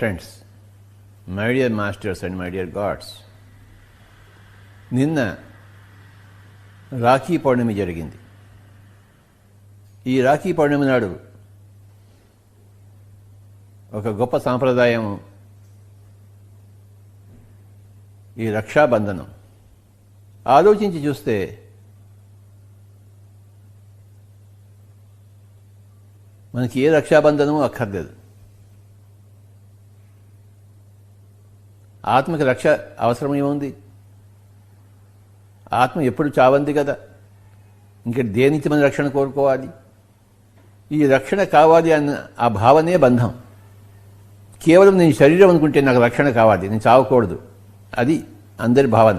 friends, my dear masters and my dear gods, నిన్న రాఖీ పౌర్ణమి జరిగింది. ఈ రాఖీ పౌర్ణమి నాడు ఒక గొప్ప సాంప్రదాయం ఈ రక్షాబంధనం. ఆలోచించి చూస్తే మనకి ఏ రక్షాబంధనము అక్కర్లేదు. ఆత్మకి రక్ష అవసరం ఏముంది? ఆత్మ ఎప్పుడు చావంది కదా, ఇంకా దేని నుంచి మన రక్షణ కోరుకోవాలి? ఈ రక్షణ కావాలి అన్న ఆ భావనే బంధం. కేవలం నేను శరీరం అనుకుంటే నాకు రక్షణ కావాలి, నేను చావకూడదు, అది అందరి భావన.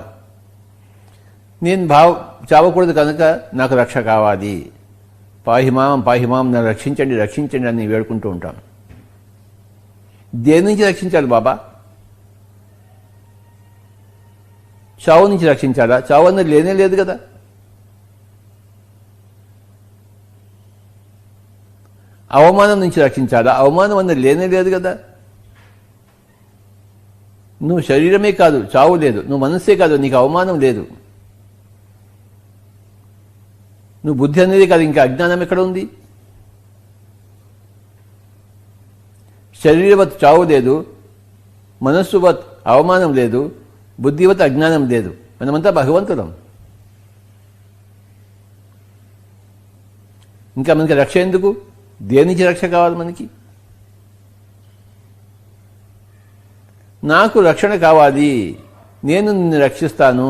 నేను చావకూడదు కనుక నాకు రక్ష కావాలి, పాహిమాం పాహిమాం, నన్ను రక్షించండి రక్షించండి అని వేడుకుంటూ ఉంటాను. దేని నుంచి రక్షించాలి బాబా? చావు నుంచి రక్షించాలా? చావు అన్నది లేనే లేదు కదా. అవమానం నుంచి రక్షించాలా? అవమానం అన్నది లేనే లేదు కదా. నువ్వు శరీరమే కాదు, చావు లేదు. నువ్వు మనస్సే కాదు, నీకు అవమానం లేదు. నువ్వు బుద్ధి అనేది కాదు, ఇంకా అజ్ఞానం ఎక్కడ ఉంది? శరీరవత్ చావు లేదు, మనస్సువత్ అవమానం లేదు, బుద్ధివత్ అజ్ఞానం లేదు. మనమంతా భగవంతులం. ఇంకా మనకి రక్ష ఎందుకు? దేని నుంచి రక్ష కావాలి మనకి? నాకు రక్షణ కావాలి, నేను నిన్ను రక్షిస్తాను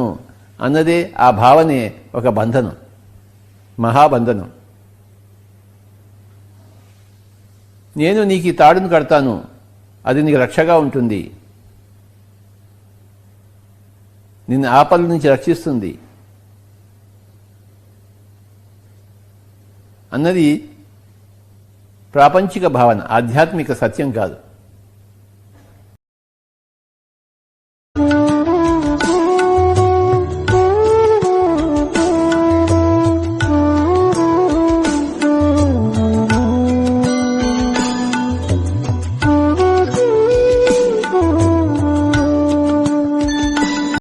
అన్నదే ఆ భావనే ఒక బంధనం, మహాబంధనం. నేను నీకు ఈ తాడును కడతాను, అది నీకు రక్షగా ఉంటుంది, నిన్ను ఆపల నుంచి రక్షిస్తుంది అన్నది ప్రాపంచిక భావన, ఆధ్యాత్మిక సత్యం కాదు.